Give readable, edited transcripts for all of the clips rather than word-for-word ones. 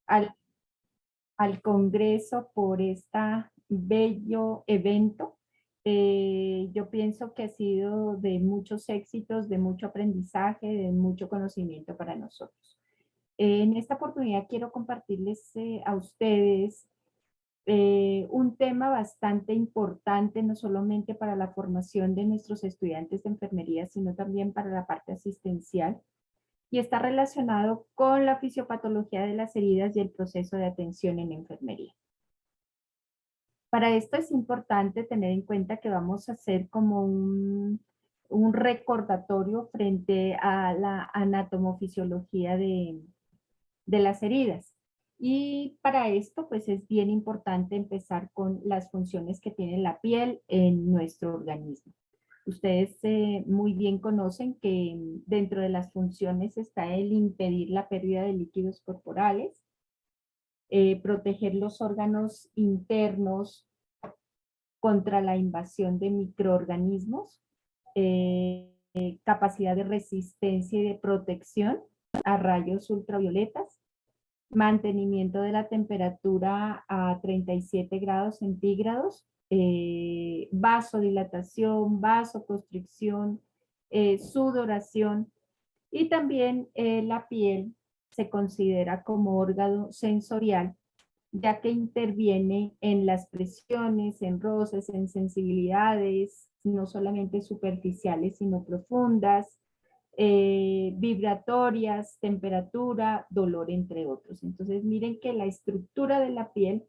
al, al Congreso por este bello evento. Yo pienso que ha sido de muchos éxitos, de mucho aprendizaje, de mucho conocimiento para nosotros. En esta oportunidad quiero compartirles a ustedes un tema bastante importante, no solamente para la formación de nuestros estudiantes de enfermería, sino también para la parte asistencial, y está relacionado con la fisiopatología de las heridas y el proceso de atención en enfermería. Para esto es importante tener en cuenta que vamos a hacer como un recordatorio frente a la anatomofisiología de las heridas. Y para esto, pues es bien importante empezar con las funciones que tiene la piel en nuestro organismo. Ustedes muy bien conocen que dentro de las funciones está el impedir la pérdida de líquidos corporales, proteger los órganos internos contra la invasión de microorganismos, capacidad de resistencia y de protección a rayos ultravioletas, mantenimiento de la temperatura a 37 grados centígrados, vasodilatación, vasoconstricción, sudoración, y también la piel se considera como órgano sensorial, ya que interviene en las presiones, en roces, en sensibilidades, no solamente superficiales, sino profundas, vibratorias, temperatura, dolor, entre otros. Entonces, miren que la estructura de la piel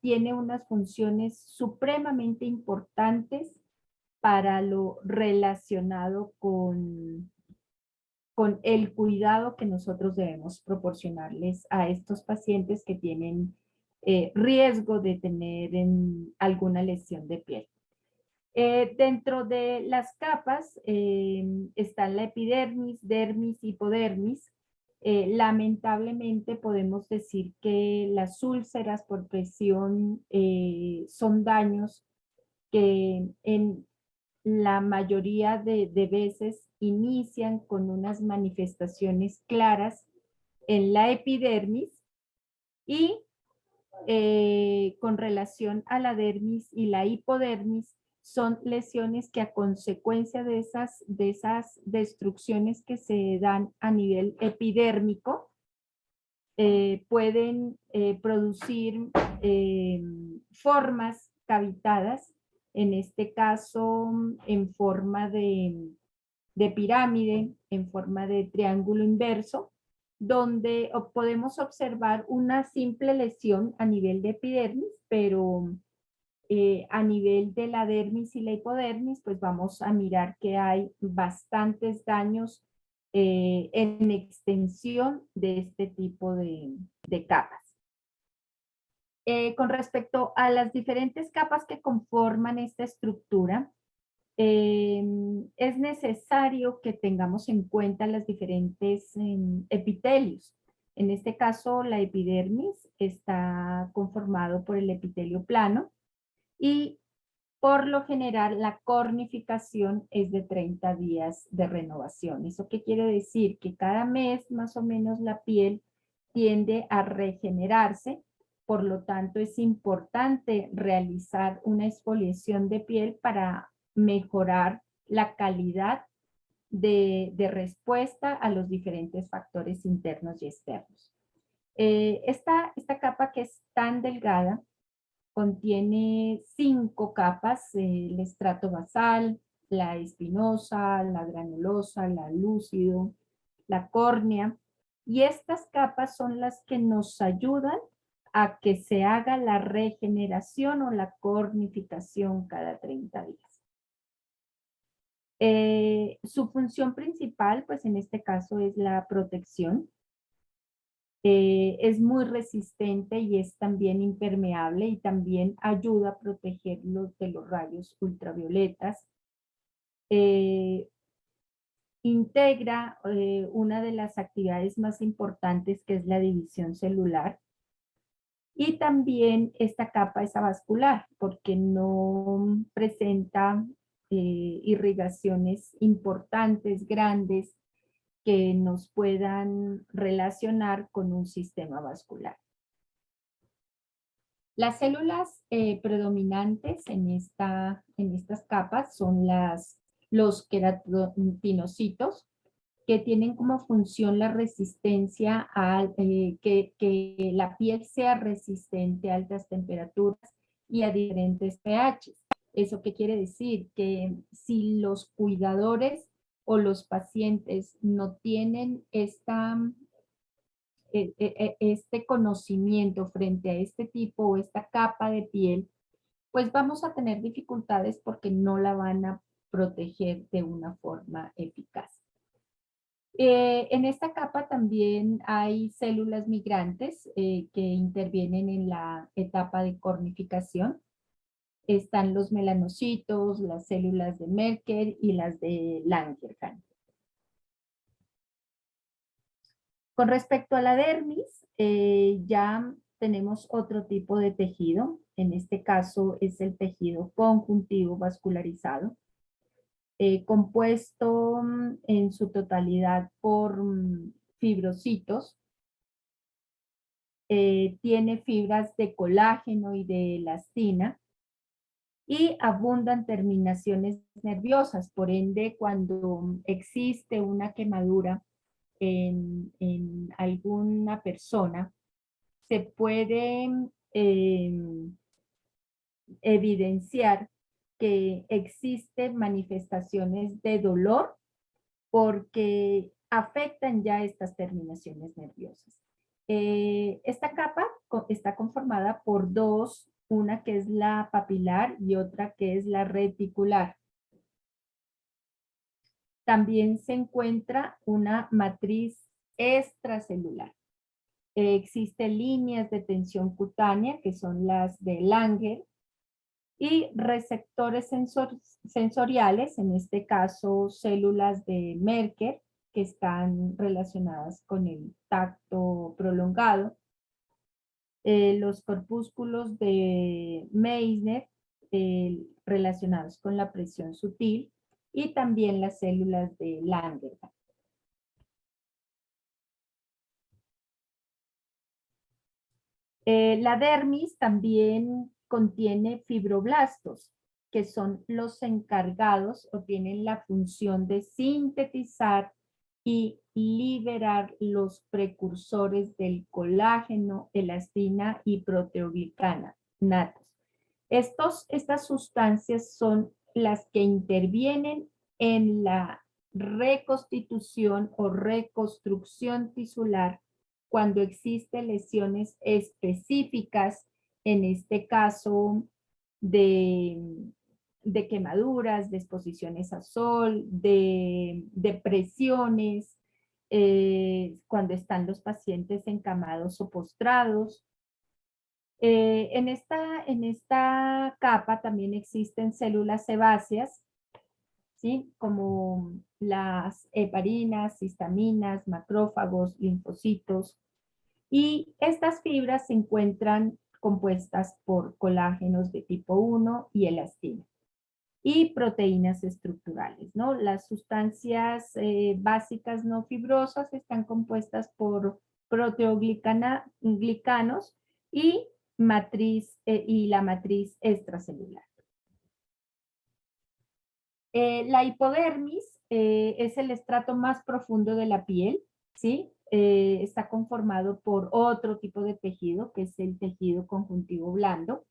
tiene unas funciones supremamente importantes para lo relacionado con el cuidado que nosotros debemos proporcionarles a estos pacientes que tienen riesgo de tener alguna lesión de piel. Dentro de las capas están la epidermis, dermis, hipodermis. Lamentablemente podemos decir que las úlceras por presión son daños que en la mayoría de veces inician con unas manifestaciones claras en la epidermis, y con relación a la dermis y la hipodermis son lesiones que a consecuencia de esas destrucciones que se dan a nivel epidérmico pueden producir formas cavitadas, en este caso en forma de pirámide, en forma de triángulo inverso, donde podemos observar una simple lesión a nivel de epidermis, pero a nivel de la dermis y la hipodermis, pues vamos a mirar que hay bastantes daños en extensión de este tipo de capas. Con respecto a las diferentes capas que conforman esta estructura, es necesario que tengamos en cuenta las diferentes epitelios. En este caso, la epidermis está conformado por el epitelio plano, y por lo general la cornificación es de 30 días de renovación. ¿Eso qué quiere decir? Que cada mes más o menos la piel tiende a regenerarse, por lo tanto es importante realizar una exfoliación de piel para mejorar la calidad de respuesta a los diferentes factores internos y externos. Esta capa, que es tan delgada, contiene 5 capas: el estrato basal, la espinosa, la granulosa, la lúcido, la córnea, y estas capas son las que nos ayudan a que se haga la regeneración o la cornificación cada 30 días. Su función principal, pues en este caso, es la protección. Es muy resistente y es también impermeable, y también ayuda a protegerlos de los rayos ultravioletas. Integra una de las actividades más importantes, que es la división celular. Y también esta capa es avascular porque no presenta irrigaciones importantes, grandes, que nos puedan relacionar con un sistema vascular. Las células predominantes en estas capas son los queratinocitos, que tienen como función la resistencia que la piel sea resistente a altas temperaturas y a diferentes pH. ¿Eso qué quiere decir? Que si los cuidadores o los pacientes no tienen este conocimiento frente a este tipo o esta capa de piel, pues vamos a tener dificultades porque no la van a proteger de una forma eficaz. En esta capa también hay células migrantes que intervienen en la etapa de cornificación. Están los melanocitos, las células de Merkel y las de Langerhans. Con respecto a la dermis, ya tenemos otro tipo de tejido. En este caso es el tejido conjuntivo vascularizado, compuesto en su totalidad por fibrocitos. Tiene fibras de colágeno y de elastina y abundan terminaciones nerviosas. Por ende, cuando existe una quemadura en alguna persona, se puede evidenciar que existen manifestaciones de dolor porque afectan ya estas terminaciones nerviosas. Esta capa está conformada por dos, una que es la papilar y otra que es la reticular. También se encuentra una matriz extracelular. Existen líneas de tensión cutánea, que son las de Langer, y receptores sensoriales, en este caso células de Merkel, que están relacionadas con el tacto prolongado. Los corpúsculos de Meissner, relacionados con la presión sutil, y también las células de Langerhans. La dermis también contiene fibroblastos, que son los encargados o tienen la función de sintetizar y liberar los precursores del colágeno, elastina y proteoglicana natos. Estas sustancias son las que intervienen en la reconstitución o reconstrucción tisular cuando existen lesiones específicas, en este caso de, de quemaduras, de exposiciones a sol, de depresiones, cuando están los pacientes encamados o postrados. En esta capa también existen células sebáceas, ¿sí? Como las heparinas, histaminas, macrófagos, linfocitos. Y estas fibras se encuentran compuestas por colágenos de tipo 1 y elastina. Y proteínas estructurales, ¿no? Las sustancias básicas no fibrosas están compuestas por proteoglicanos y la matriz extracelular. La hipodermis es el estrato más profundo de la piel, ¿sí? Está conformado por otro tipo de tejido, que es el tejido conjuntivo blando.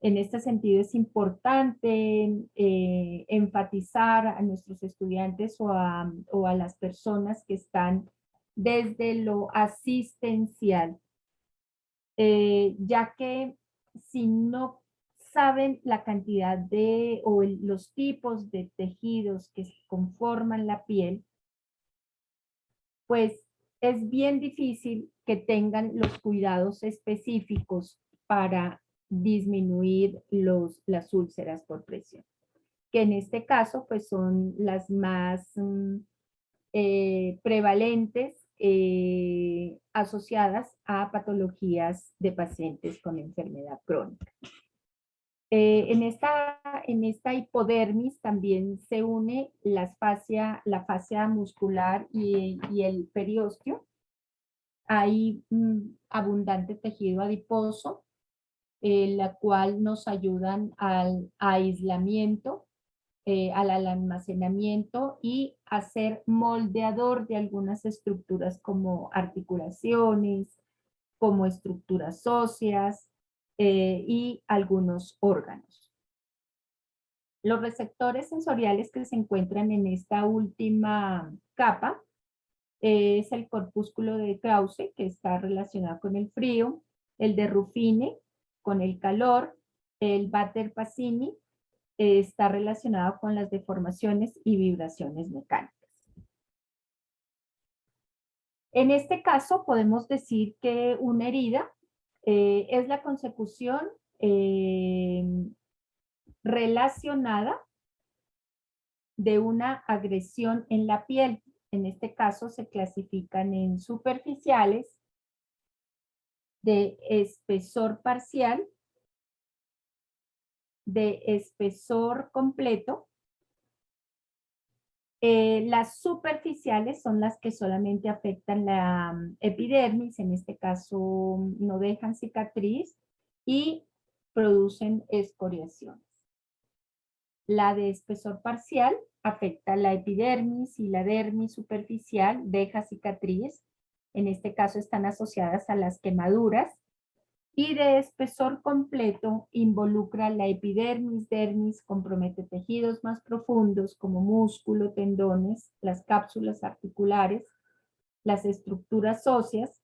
En este sentido es importante enfatizar a nuestros estudiantes o a las personas que están desde lo asistencial, ya que si no saben la cantidad los tipos de tejidos que conforman la piel, pues es bien difícil que tengan los cuidados específicos para disminuir las úlceras por presión, que en este caso pues son las más prevalentes asociadas a patologías de pacientes con enfermedad crónica. En esta hipodermis también se une la fascia muscular y el periósteo. Hay abundante tejido adiposo, la cual nos ayudan al aislamiento, al almacenamiento y a ser moldeador de algunas estructuras como articulaciones, como estructuras óseas y algunos órganos. Los receptores sensoriales que se encuentran en esta última capa es el corpúsculo de Krause, que está relacionado con el frío, el de Ruffini, con el calor, el Bader-Passini, está relacionado con las deformaciones y vibraciones mecánicas. En este caso podemos decir que una herida es la consecución relacionada de una agresión en la piel. En este caso se clasifican en superficiales, de espesor parcial, de espesor completo. Las superficiales son las que solamente afectan la epidermis, en este caso no dejan cicatriz y producen escoriaciones. La de espesor parcial afecta la epidermis y la dermis superficial, deja cicatriz. En este caso están asociadas a las quemaduras. Y de espesor completo involucra la epidermis, dermis, compromete tejidos más profundos como músculo, tendones, las cápsulas articulares, las estructuras óseas,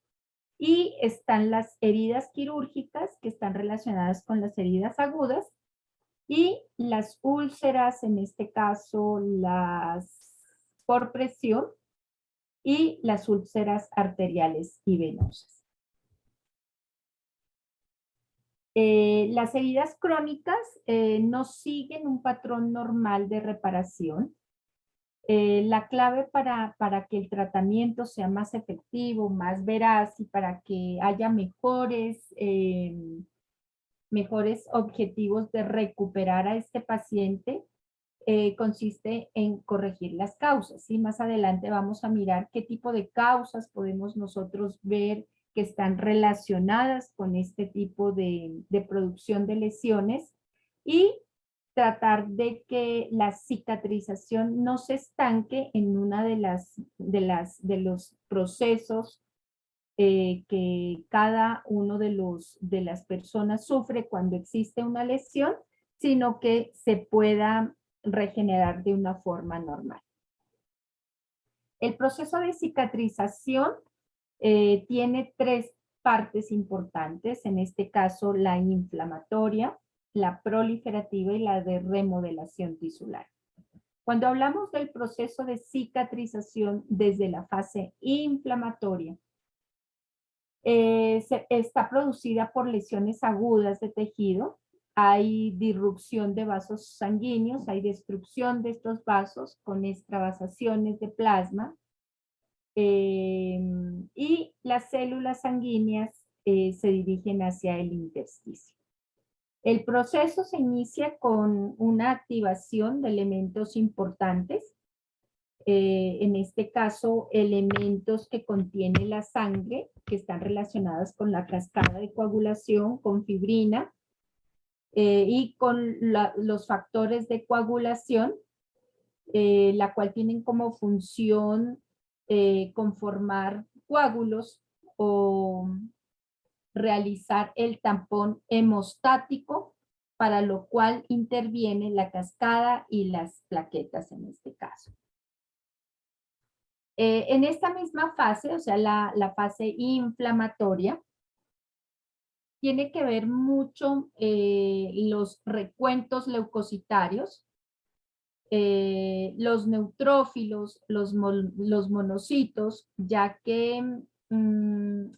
y están las heridas quirúrgicas que están relacionadas con las heridas agudas y las úlceras, en este caso las por presión, y las úlceras arteriales y venosas. Las heridas crónicas no siguen un patrón normal de reparación. La clave para que el tratamiento sea más efectivo, más veraz y para que haya mejores objetivos de recuperar a este paciente consiste en corregir las causas. ¿Sí? Más adelante vamos a mirar qué tipo de causas podemos nosotros ver que están relacionadas con este tipo de producción de lesiones y tratar de que la cicatrización no se estanque en una de los procesos que cada uno de las personas sufre cuando existe una lesión, sino que se pueda regenerar de una forma normal. El proceso de cicatrización tiene tres partes importantes, en este caso la inflamatoria, la proliferativa y la de remodelación tisular. Cuando hablamos del proceso de cicatrización desde la fase inflamatoria, está producida por lesiones agudas de tejido, hay disrupción de vasos sanguíneos, hay destrucción de estos vasos con extravasaciones de plasma, y las células sanguíneas se dirigen hacia el intersticio. El proceso se inicia con una activación de elementos importantes, en este caso elementos que contiene la sangre, que están relacionadas con la cascada de coagulación, con fibrina, y con los factores de coagulación, la cual tienen como función conformar coágulos o realizar el tampón hemostático, para lo cual interviene la cascada y las plaquetas en este caso. En esta misma fase, o sea, la fase inflamatoria, tiene que ver mucho los recuentos leucocitarios, los neutrófilos, los monocitos, ya que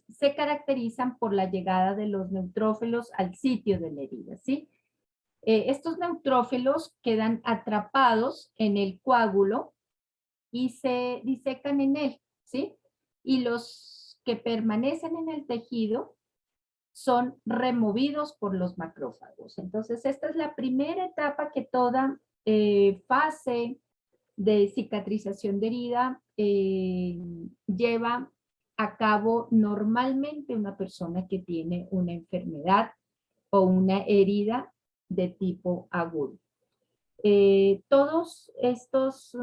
se caracterizan por la llegada de los neutrófilos al sitio de la herida, ¿sí? Estos neutrófilos quedan atrapados en el coágulo y se disecan en él, ¿sí? Y los que permanecen en el tejido son removidos por los macrófagos. Entonces, esta es la primera etapa que toda fase de cicatrización de herida lleva a cabo normalmente una persona que tiene una enfermedad o una herida de tipo agudo. Todos estos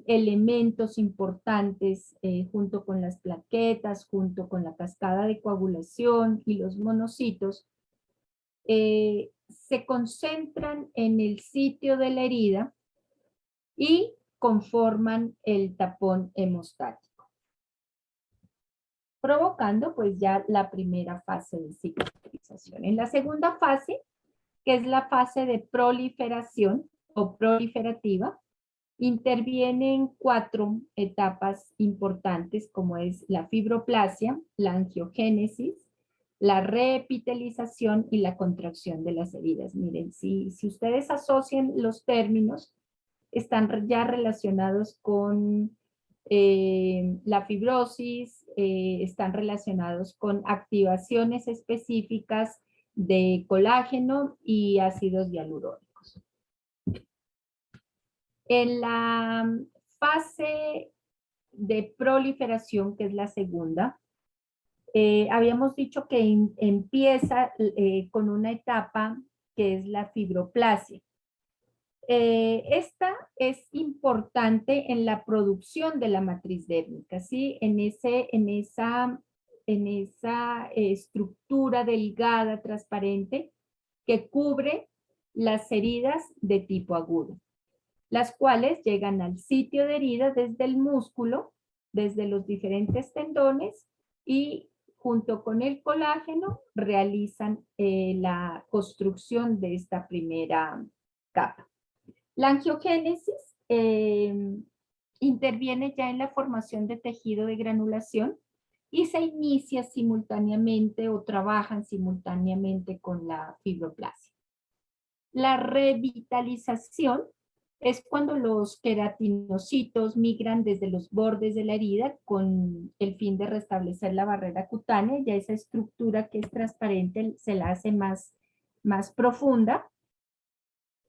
elementos importantes, junto con las plaquetas, junto con la cascada de coagulación y los monocitos, se concentran en el sitio de la herida y conforman el tapón hemostático, provocando pues ya la primera fase de cicatrización. En la segunda fase, que es la fase de proliferación o proliferativa, intervienen 4 etapas importantes, como es la fibroplasia, la angiogénesis, la reepitelización y la contracción de las heridas. Miren, si ustedes asocian los términos, están ya relacionados con la fibrosis, están relacionados con activaciones específicas de colágeno y ácidos hialurónicos. En la fase de proliferación, que es la segunda, habíamos dicho que empieza con una etapa que es la fibroplasia. Esta es importante en la producción de la matriz dérmica, ¿sí? En esa estructura delgada, transparente, que cubre las heridas de tipo agudo, las cuales llegan al sitio de herida desde el músculo, desde los diferentes tendones y junto con el colágeno realizan la construcción de esta primera capa. La angiogénesis interviene ya en la formación de tejido de granulación y se inicia simultáneamente o trabajan simultáneamente con la fibroplasia. La revitalización es cuando los queratinocitos migran desde los bordes de la herida con el fin de restablecer la barrera cutánea. Ya esa estructura que es transparente se la hace más profunda.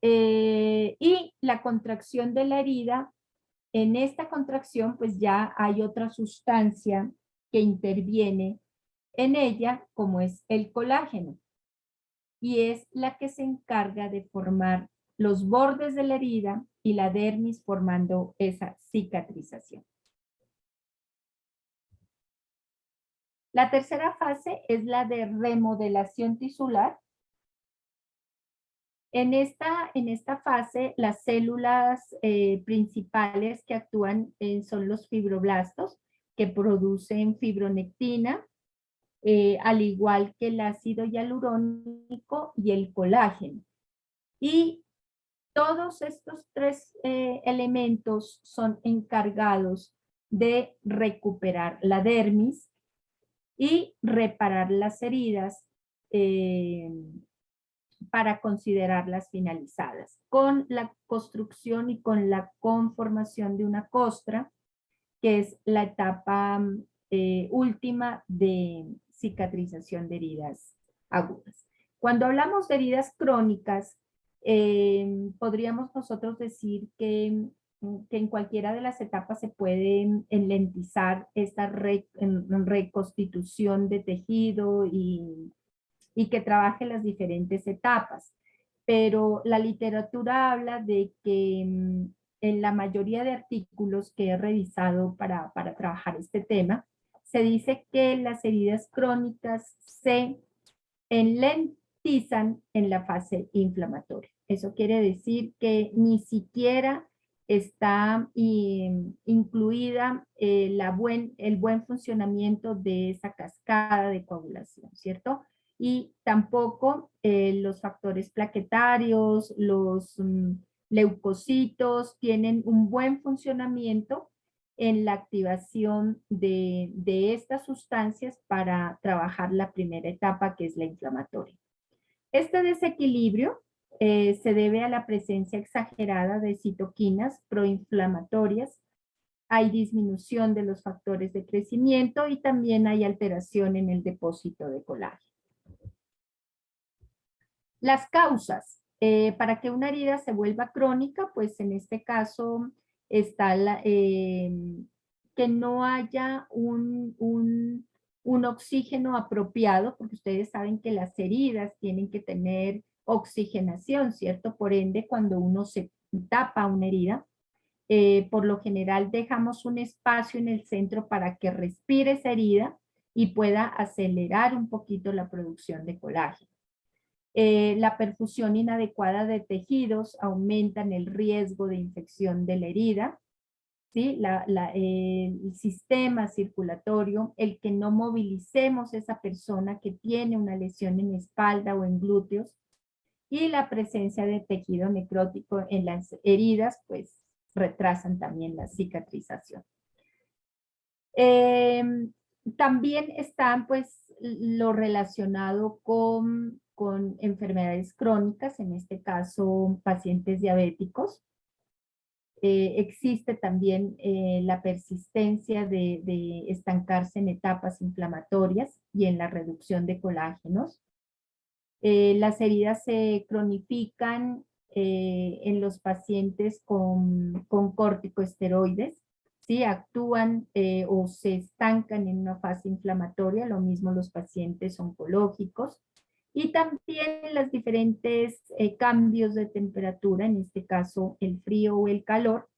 Y la contracción de la herida, en esta contracción pues ya hay otra sustancia que interviene en ella, como es el colágeno, y es la que se encarga de formar los bordes de la herida y la dermis, formando esa cicatrización. La tercera fase es la de remodelación tisular. En esta fase, las células principales que actúan son los fibroblastos, que producen fibronectina, al igual que el ácido hialurónico y el colágeno. Y todos estos 3 elementos son encargados de recuperar la dermis y reparar las heridas para considerarlas finalizadas, con la construcción y con la conformación de una costra, que es la etapa última de cicatrización de heridas agudas. Cuando hablamos de heridas crónicas, podríamos nosotros decir que en cualquiera de las etapas se puede enlentizar esta reconstitución de tejido y que trabaje las diferentes etapas. Pero la literatura habla de que en la mayoría de artículos que he revisado para trabajar este tema, se dice que las heridas crónicas se enlentizan en la fase inflamatoria. Eso quiere decir que ni siquiera está incluida el buen funcionamiento de esa cascada de coagulación, ¿cierto? Y tampoco los factores plaquetarios, los leucocitos tienen un buen funcionamiento en la activación de estas sustancias para trabajar la primera etapa, que es la inflamatoria. Este desequilibrio se debe a la presencia exagerada de citoquinas proinflamatorias, hay disminución de los factores de crecimiento y también hay alteración en el depósito de colágeno. Las causas para que una herida se vuelva crónica, pues en este caso está que no haya un oxígeno apropiado, porque ustedes saben que las heridas tienen que tener oxigenación, ¿cierto? Por ende, cuando uno se tapa una herida, por lo general dejamos un espacio en el centro para que respire esa herida y pueda acelerar un poquito la producción de colágeno. La perfusión inadecuada de tejidos aumentan el riesgo de infección de la herida. ¿Sí? El sistema circulatorio, el que no movilicemos a esa persona que tiene una lesión en espalda o en glúteos, y la presencia de tejido necrótico en las heridas, pues retrasan también la cicatrización. También están pues lo relacionado con enfermedades crónicas, en este caso pacientes diabéticos. Existe también la persistencia de estancarse en etapas inflamatorias y en la reducción de colágenos. Las heridas se cronifican en los pacientes con corticosteroides, ¿sí? Actúan o se estancan en una fase inflamatoria, lo mismo los pacientes oncológicos. Y también los diferentes cambios de temperatura, en este caso el frío o el calor,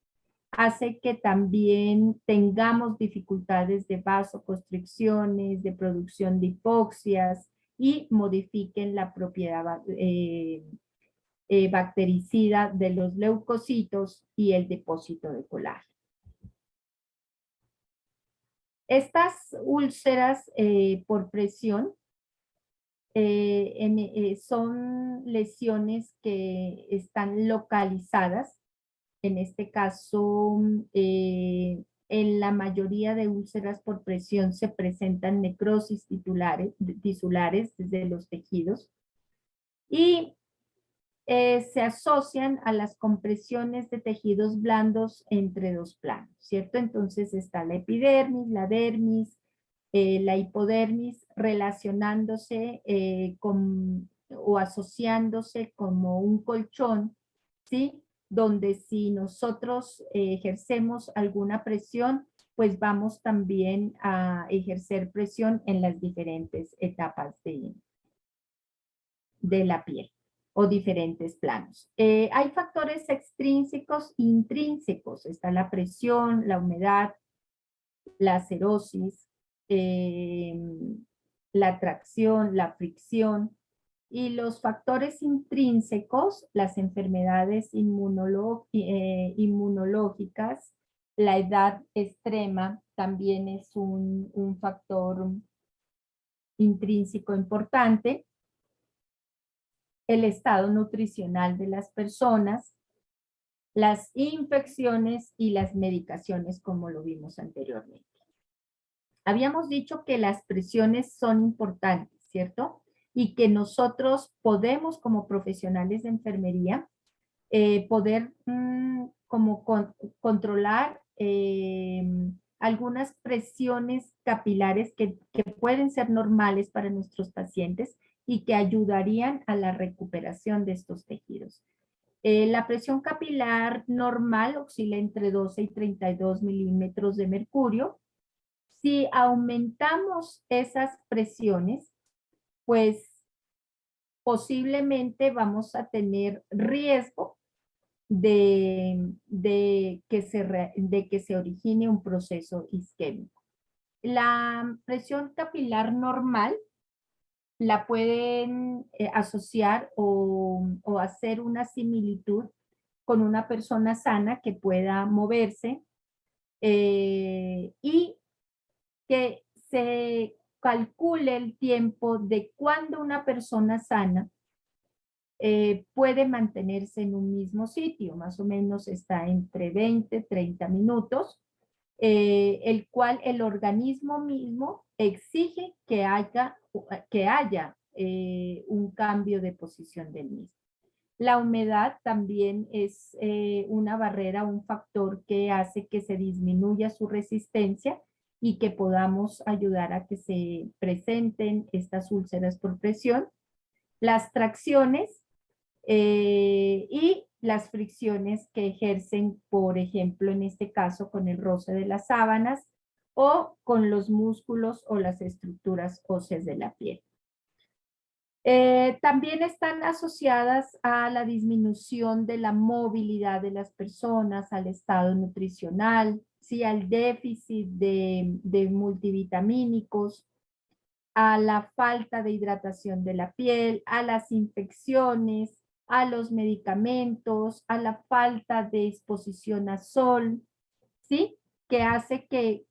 hace que también tengamos dificultades de vasoconstricciones, de producción de hipoxias y modifiquen la propiedad bactericida de los leucocitos y el depósito de colágeno. Estas úlceras por presión son lesiones que están localizadas. En este caso, en la mayoría de úlceras por presión se presentan necrosis tisulares desde los tejidos y se asocian a las compresiones de tejidos blandos entre dos planos, ¿cierto? Entonces está la epidermis, la dermis, la hipodermis relacionándose o asociándose como un colchón, ¿sí? Donde si nosotros ejercemos alguna presión, pues vamos también a ejercer presión en las diferentes etapas de la piel o diferentes planos. Hay factores extrínsecos e intrínsecos. Está la presión, la humedad, la acerosis, la tracción, la fricción. Y los factores intrínsecos, las enfermedades inmunológicas, la edad extrema también es un factor intrínseco importante, el estado nutricional de las personas, las infecciones y las medicaciones, como lo vimos anteriormente. Habíamos dicho que las presiones son importantes, ¿cierto? Y que nosotros podemos, como profesionales de enfermería, poder controlar algunas presiones capilares que pueden ser normales para nuestros pacientes y que ayudarían a la recuperación de estos tejidos. La presión capilar normal oscila entre 12 y 32 milímetros de mercurio. Si aumentamos esas presiones, pues posiblemente vamos a tener riesgo de que se origine un proceso isquémico. La presión capilar normal la pueden asociar o hacer una similitud con una persona sana que pueda moverse y que se calcule el tiempo de cuando una persona sana puede mantenerse en un mismo sitio, más o menos está entre 20, 30 minutos, el cual el organismo mismo exige que haya un cambio de posición del mismo. La humedad también es una barrera, un factor que hace que se disminuya su resistencia y que podamos ayudar a que se presenten estas úlceras por presión. las tracciones y las fricciones que ejercen, por ejemplo, en este caso, con el roce de las sábanas o con los músculos o las estructuras óseas de la piel. También están asociadas a la disminución de la movilidad de las personas, al estado nutricional, ¿sí? Al déficit de multivitamínicos, a la falta de hidratación de la piel, a las infecciones, a los medicamentos, a la falta de exposición a sol, ¿sí? Que hace que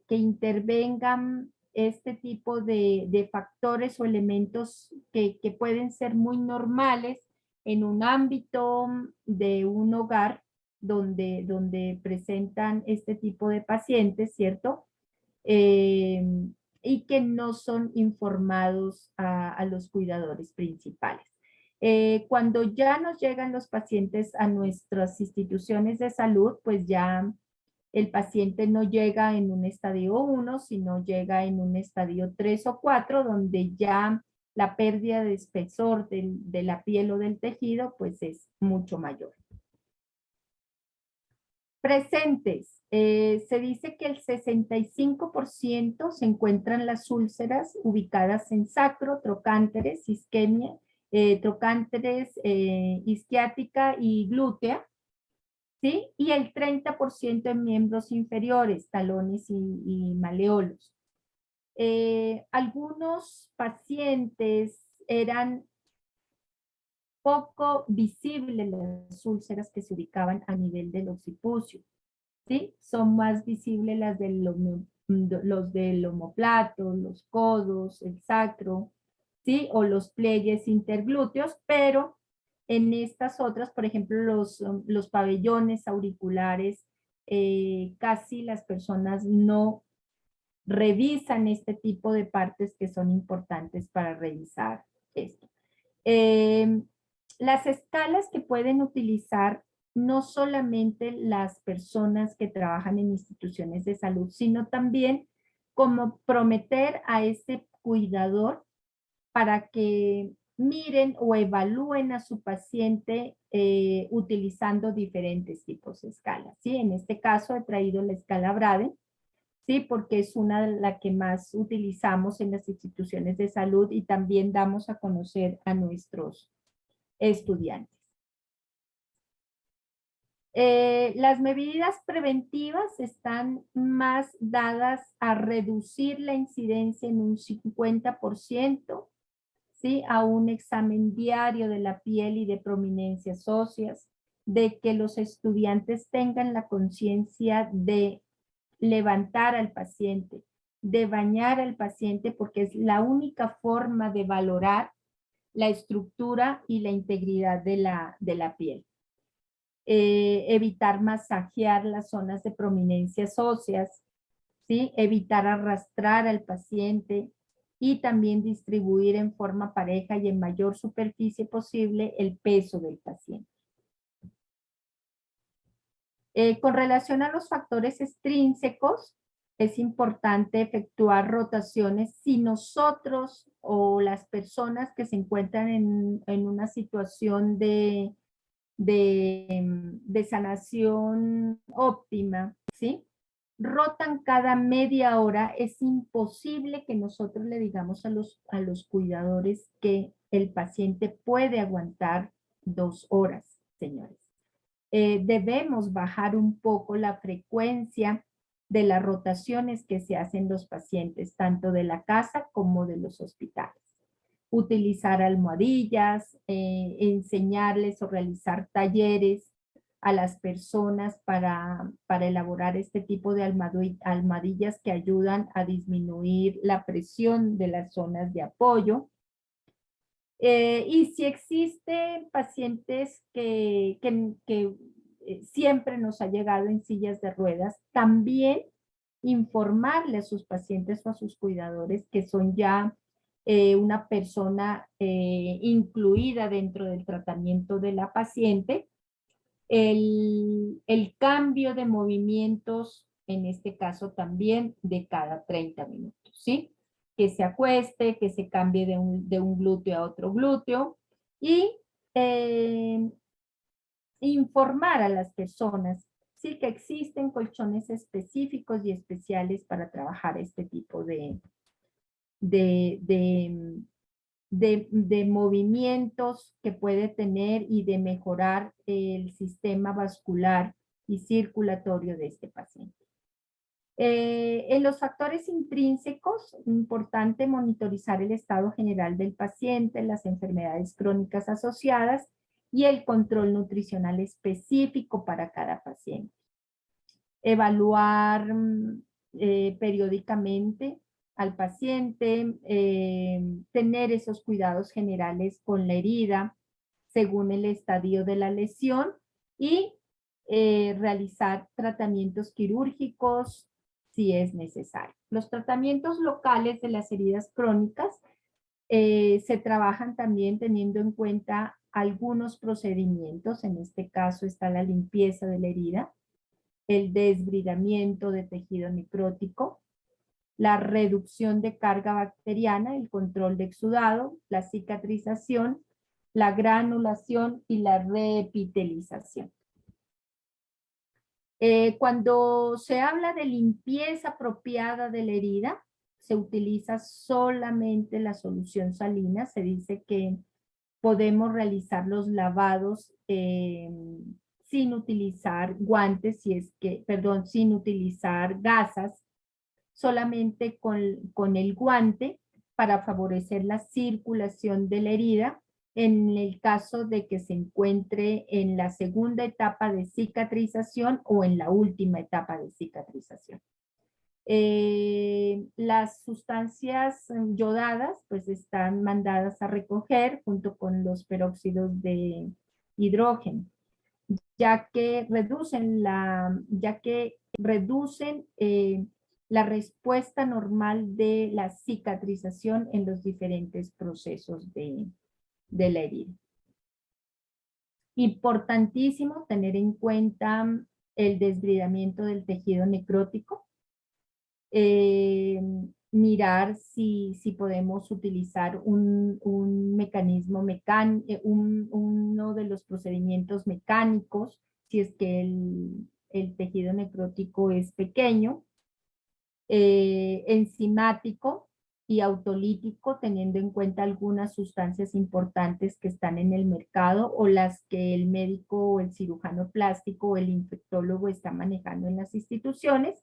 intervengan este tipo de factores o elementos que pueden ser muy normales en un ámbito de un hogar donde presentan este tipo de pacientes, ¿cierto? Eh, y que no son informados a los cuidadores principales. Cuando ya nos llegan los pacientes a nuestras instituciones de salud, pues ya el paciente no llega en un estadio 1, sino llega en un estadio 3 o 4, donde ya la pérdida de espesor de la piel o del tejido, pues es mucho mayor. Presentes. Se dice que el 65% se encuentran las úlceras ubicadas en sacro, trocánteres, isquemia, trocánteres, isquiática y glútea, ¿sí? Y el 30% en miembros inferiores, talones y maleolos. Algunos pacientes eran poco visibles las úlceras que se ubicaban a nivel del occipucio, ¿sí? Son más visibles las los del omoplato, los codos, el sacro, ¿sí? O los pliegues interglúteos, pero en estas otras, por ejemplo, los pabellones auriculares, casi las personas no revisan este tipo de partes que son importantes para revisar esto. Eh, las escalas que pueden utilizar no solamente las personas que trabajan en instituciones de salud, sino también como prometer a ese cuidador para que miren o evalúen a su paciente utilizando diferentes tipos de escalas, ¿sí? En este caso he traído la escala Braden, ¿sí? Porque es una de las que más utilizamos en las instituciones de salud y también damos a conocer a nuestros estudiantes. Las medidas preventivas están más dadas a reducir la incidencia en un 50%, ¿sí? A un examen diario de la piel y de prominencias óseas, de que los estudiantes tengan la conciencia de levantar al paciente, de bañar al paciente, porque es la única forma de valorar la estructura y la integridad de la piel. Evitar masajear las zonas de prominencias óseas, ¿sí? Evitar arrastrar al paciente y también distribuir en forma pareja y en mayor superficie posible el peso del paciente. Con relación a los factores extrínsecos, es importante efectuar rotaciones si nosotros o las personas que se encuentran en una situación de sanación óptima, ¿sí? Rotan cada media hora, es imposible que nosotros le digamos a los cuidadores que el paciente puede aguantar 2 horas, señores. Debemos bajar un poco la frecuencia de las rotaciones que se hacen los pacientes, tanto de la casa como de los hospitales. Utilizar almohadillas, enseñarles o realizar talleres a las personas para elaborar este tipo de almohadillas que ayudan a disminuir la presión de las zonas de apoyo. Y si existen pacientes que siempre nos ha llegado en sillas de ruedas, también informarle a sus pacientes o a sus cuidadores que son ya una persona incluida dentro del tratamiento de la paciente, el cambio de movimientos, en este caso también de cada 30 minutos, ¿sí? que se acueste, que se cambie de un glúteo a otro glúteo y eh, informar a las personas, sí, que existen colchones específicos y especiales para trabajar este tipo de, de, de movimientos que puede tener y de mejorar el sistema vascular y circulatorio de este paciente. En los factores intrínsecos, importante monitorizar el estado general del paciente, las enfermedades crónicas asociadas y el control nutricional específico para cada paciente. Evaluar periódicamente al paciente, tener esos cuidados generales con la herida según el estadio de la lesión y realizar tratamientos quirúrgicos si es necesario. Los tratamientos locales de las heridas crónicas se trabajan también teniendo en cuenta algunos procedimientos. En este caso está la limpieza de la herida, el desbridamiento de tejido necrótico, la reducción de carga bacteriana, el control de exudado, la cicatrización, la granulación y la reepitelización. Cuando se habla de limpieza apropiada de la herida, se utiliza solamente la solución salina. Se dice que podemos realizar los lavados sin utilizar guantes, sin utilizar gasas, solamente con el guante para favorecer la circulación de la herida en el caso de que se encuentre en la segunda etapa de cicatrización o en la última etapa de cicatrización. Las sustancias yodadas pues están mandadas a recoger junto con los peróxidos de hidrógeno, ya que reducen la respuesta normal de la cicatrización en los diferentes procesos de la herida. Importantísimo tener en cuenta el desbridamiento del tejido necrótico, mirar si podemos utilizar un mecanismo mecánico, uno de los procedimientos mecánicos, si es que el tejido necrótico es pequeño, enzimático y autolítico, teniendo en cuenta algunas sustancias importantes que están en el mercado o las que el médico o el cirujano plástico o el infectólogo está manejando en las instituciones,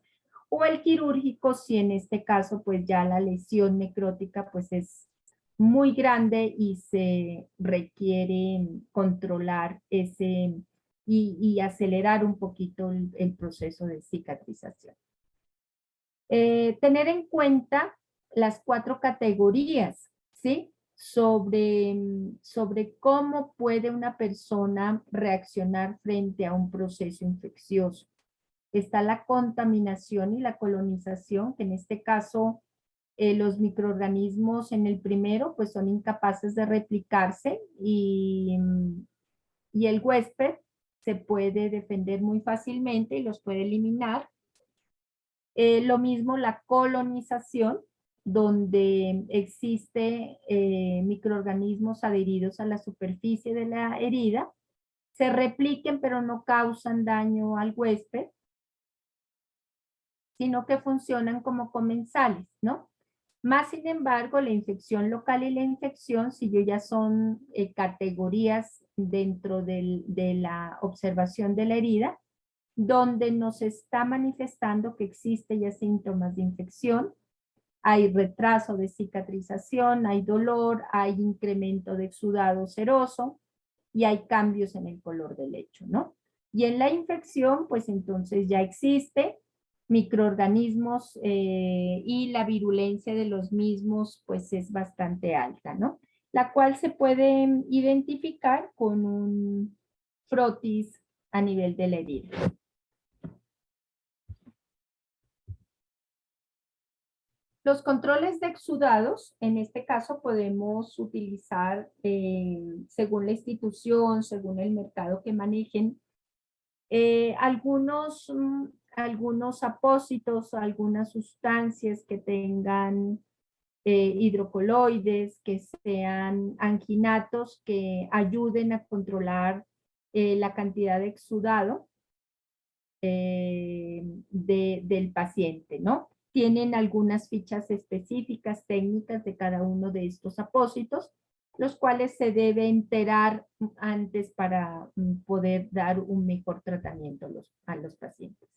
o el quirúrgico si en este caso pues ya la lesión necrótica pues es muy grande y se requiere controlar y acelerar un poquito el proceso de cicatrización. Tener en cuenta las 4 categorías, ¿sí? Sobre cómo puede una persona reaccionar frente a un proceso infeccioso. Está la contaminación y la colonización, que en este caso los microorganismos en el primero pues son incapaces de replicarse y el huésped se puede defender muy fácilmente y los puede eliminar. Lo mismo la colonización, donde existe microorganismos adheridos a la superficie de la herida, se repliquen pero no causan daño al huésped, sino que funcionan como comensales, ¿no? Más sin embargo, la infección local y la infección, si yo ya son categorías dentro de la observación de la herida, donde nos está manifestando que existen ya síntomas de infección, hay retraso de cicatrización, hay dolor, hay incremento de exudado seroso y hay cambios en el color del lecho, ¿no? Y en la infección, pues entonces ya existe microorganismos y la virulencia de los mismos, pues es bastante alta, ¿no? La cual se puede identificar con un frotis a nivel de la herida. Los controles de exudados, en este caso podemos utilizar, según la institución, según el mercado que manejen, algunos apósitos, algunas sustancias que tengan hidrocoloides, que sean anginatos que ayuden a controlar la cantidad de exudado del paciente, ¿no? Tienen algunas fichas específicas técnicas de cada uno de estos apósitos, los cuales se debe enterar antes para poder dar un mejor tratamiento a los pacientes.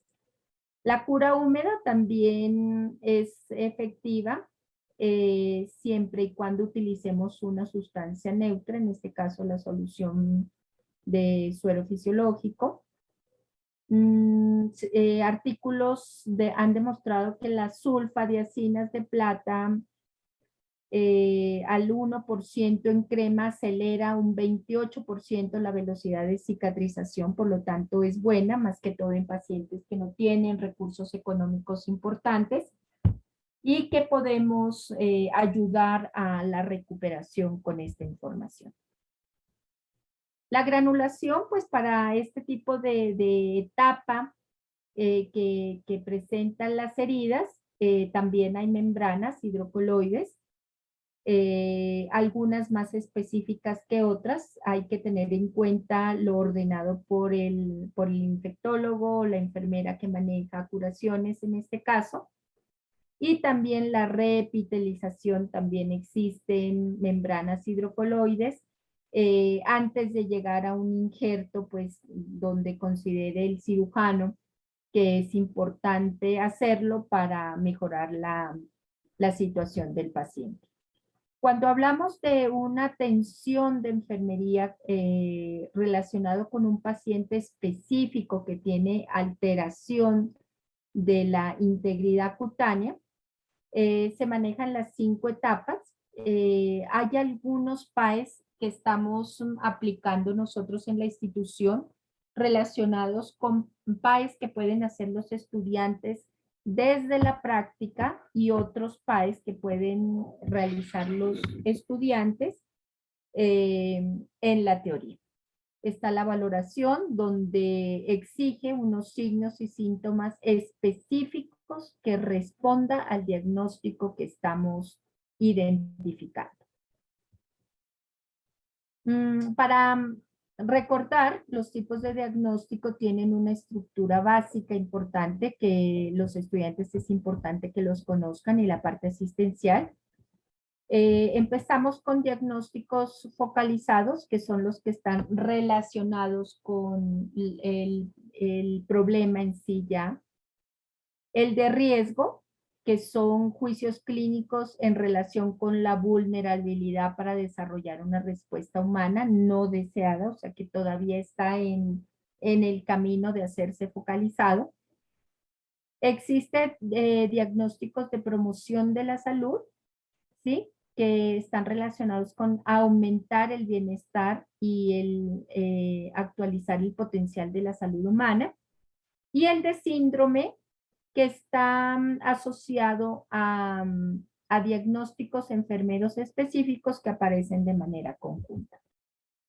La cura húmeda también es efectiva siempre y cuando utilicemos una sustancia neutra, en este caso la solución de suero fisiológico. Artículos han demostrado que las sulfadiacinas de plata al 1% en crema acelera un 28% la velocidad de cicatrización, por lo tanto es buena, más que todo en pacientes que no tienen recursos económicos importantes y que podemos ayudar a la recuperación con esta información. La granulación, pues para este tipo de etapa que presentan las heridas, también hay membranas hidrocoloides, algunas más específicas que otras. Hay que tener en cuenta lo ordenado por el infectólogo o la enfermera que maneja curaciones en este caso. Y también la reepitelización, también existen membranas hidrocoloides antes de llegar a un injerto, pues donde considere el cirujano que es importante hacerlo para mejorar la situación del paciente. Cuando hablamos de una atención de enfermería relacionado con un paciente específico que tiene alteración de la integridad cutánea, se manejan las 5 etapas. Hay algunos PAES que estamos aplicando nosotros en la institución relacionados con PAES que pueden hacer los estudiantes desde la práctica y otros PAES que pueden realizar los estudiantes en la teoría. Está la valoración, donde exige unos signos y síntomas específicos que responda al diagnóstico que estamos identificando. Para recordar, los tipos de diagnóstico tienen una estructura básica importante que los estudiantes es importante que los conozcan, y la parte asistencial. Empezamos con diagnósticos focalizados, que son los que están relacionados con el problema en sí ya. El de riesgo, que son juicios clínicos en relación con la vulnerabilidad para desarrollar una respuesta humana no deseada, o sea que todavía está en el camino de hacerse focalizado. Existen diagnósticos de promoción de la salud, ¿sí?, que están relacionados con aumentar el bienestar y el actualizar el potencial de la salud humana. Y el de síndrome, que está asociado a diagnósticos enfermeros específicos que aparecen de manera conjunta.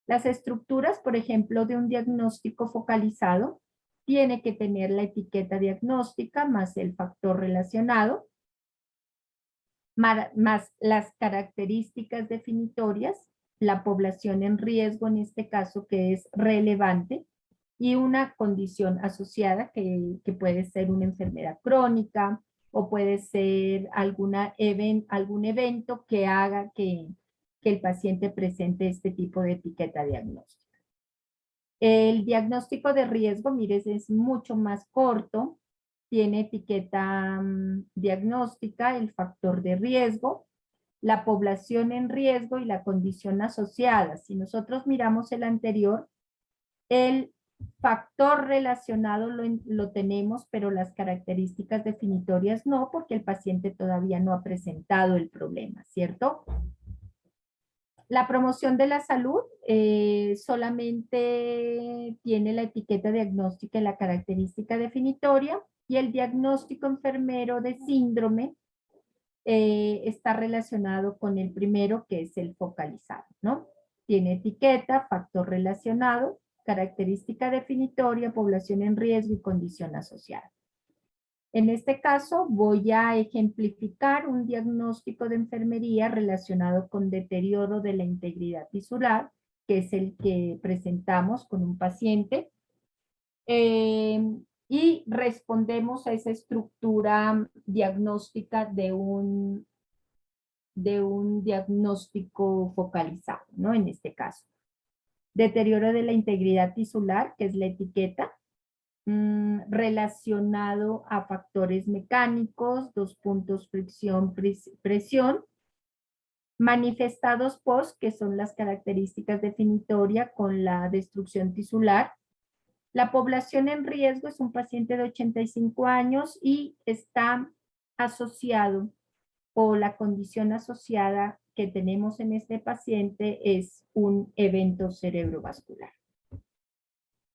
Las estructuras, por ejemplo, de un diagnóstico focalizado, tiene que tener la etiqueta diagnóstica más el factor relacionado, más las características definitorias, la población en riesgo en este caso que es relevante, y una condición asociada que puede ser una enfermedad crónica o puede ser algún evento que haga que el paciente presente este tipo de etiqueta diagnóstica. El diagnóstico de riesgo, mire, es mucho más corto. Tiene etiqueta diagnóstica, el factor de riesgo, la población en riesgo y la condición asociada. Si nosotros miramos el anterior, el factor relacionado lo tenemos, pero las características definitorias no, porque el paciente todavía no ha presentado el problema, ¿cierto? La promoción de la salud solamente tiene la etiqueta diagnóstica y la característica definitoria, y el diagnóstico enfermero de síndrome está relacionado con el primero, que es el focalizado, ¿no? Tiene etiqueta, factor relacionado, característica definitoria, población en riesgo y condición asociada. En este caso voy a ejemplificar un diagnóstico de enfermería relacionado con deterioro de la integridad tisular, que es el que presentamos con un paciente, eh, y respondemos a esa estructura diagnóstica de un diagnóstico focalizado, ¿no? En este caso. Deterioro de la integridad tisular, que es la etiqueta, relacionado a factores mecánicos, dos puntos, fricción, presión, manifestados post, que son las características definitorias con la destrucción tisular. La población en riesgo es un paciente de 85 años y está asociado, o la condición asociada que tenemos en este paciente es un evento cerebrovascular.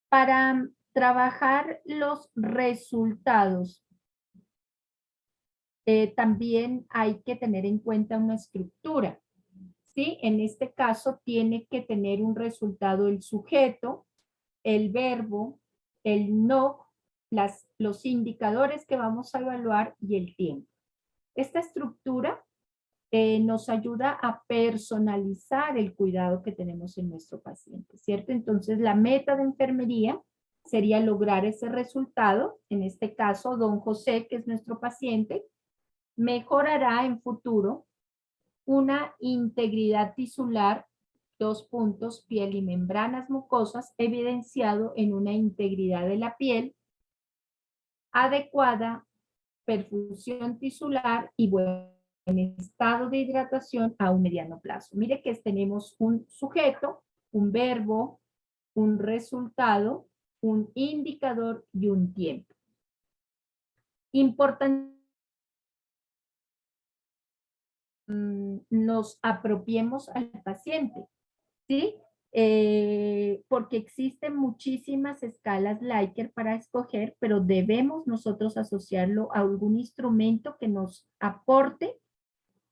Para trabajar los resultados, también hay que tener en cuenta una estructura, ¿sí? En este caso tiene que tener un resultado el sujeto, el verbo, el no, los indicadores que vamos a evaluar y el tiempo. Esta estructura nos ayuda a personalizar el cuidado que tenemos en nuestro paciente, ¿cierto? Entonces, la meta de enfermería sería lograr ese resultado. En este caso, don José, que es nuestro paciente, mejorará en futuro una integridad tisular, dos puntos, piel y membranas mucosas, evidenciado en una integridad de la piel adecuada, perfusión tisular y buen estado de hidratación a un mediano plazo. Mire que tenemos un sujeto, un verbo, un resultado, un indicador y un tiempo. Importante, nos apropiemos al paciente, ¿sí? Porque existen muchísimas escalas Likert para escoger, pero debemos nosotros asociarlo a algún instrumento que nos aporte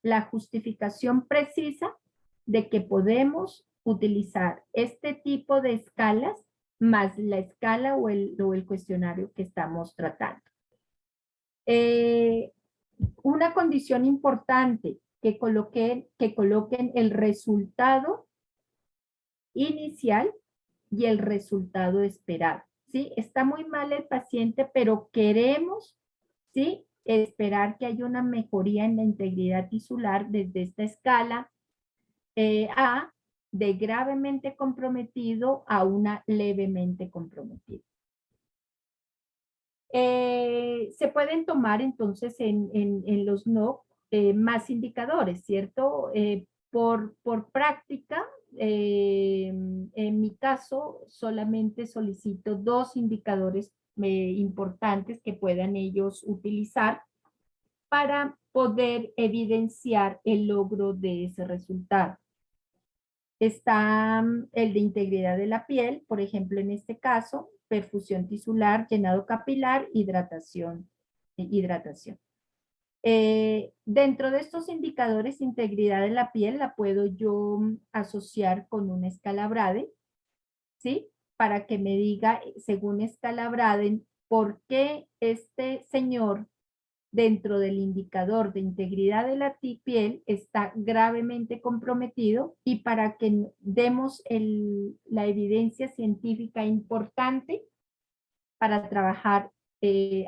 la justificación precisa de que podemos utilizar este tipo de escalas más la escala o el cuestionario que estamos tratando. Eh, una condición importante, que coloquen el resultado inicial y el resultado esperado, ¿sí? Está muy mal el paciente, pero queremos, ¿sí? Esperar que haya una mejoría en la integridad tisular desde esta escala A, de gravemente comprometido a una levemente comprometida. Se pueden tomar entonces en los no más indicadores, ¿cierto? Por práctica, en mi caso, solamente solicito dos indicadores importantes que puedan ellos utilizar para poder evidenciar el logro de ese resultado. Está el de integridad de la piel, por ejemplo, en este caso, perfusión tisular, llenado capilar, hidratación. Dentro de estos indicadores, integridad de la piel la puedo yo asociar con una escala Braden, ¿sí? Para que me diga, según escala Braden, por qué este señor dentro del indicador de integridad de la piel está gravemente comprometido, y para que demos la evidencia científica importante para trabajar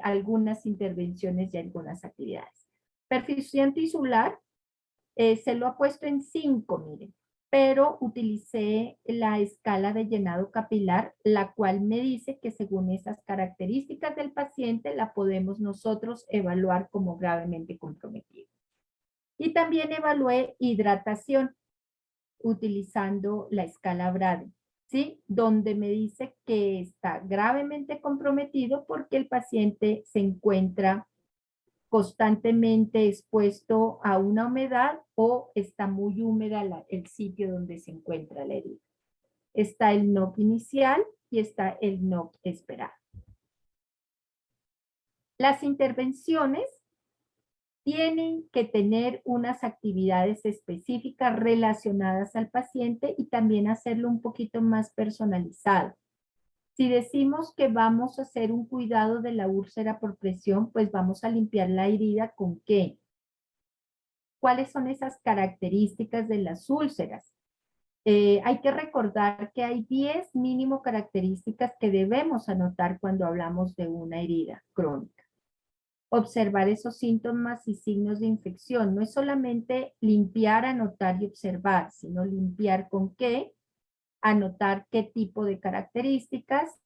algunas intervenciones y algunas actividades. Perfusión tisular, se lo ha puesto en 5, miren, pero utilicé la escala de llenado capilar, la cual me dice que según esas características del paciente la podemos nosotros evaluar como gravemente comprometido. Y también evalué hidratación utilizando la escala Braden, ¿sí? Donde me dice que está gravemente comprometido porque el paciente se encuentra constantemente expuesto a una humedad o está muy húmeda el sitio donde se encuentra la herida. Está el NOC inicial y está el NOC esperado. Las intervenciones tienen que tener unas actividades específicas relacionadas al paciente y también hacerlo un poquito más personalizado. Si decimos que vamos a hacer un cuidado de la úlcera por presión, pues vamos a limpiar la herida ¿con qué? ¿Cuáles son esas características de las úlceras? Hay que recordar que hay 10 mínimo características que debemos anotar cuando hablamos de una herida crónica. Observar esos síntomas y signos de infección. No es solamente limpiar, anotar y observar, sino limpiar con qué, anotar qué tipo de características.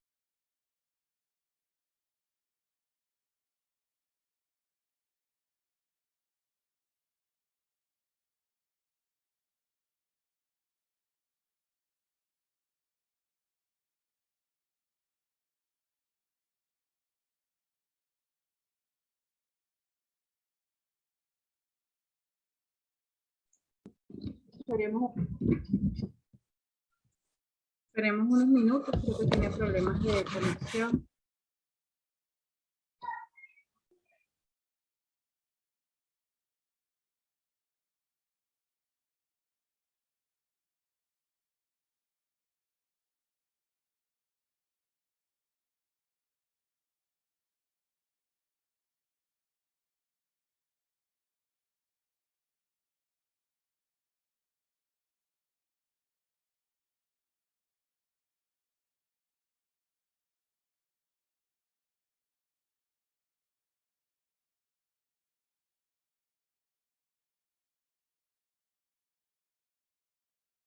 Esperemos, esperemos unos minutos, creo que tenía problemas de conexión.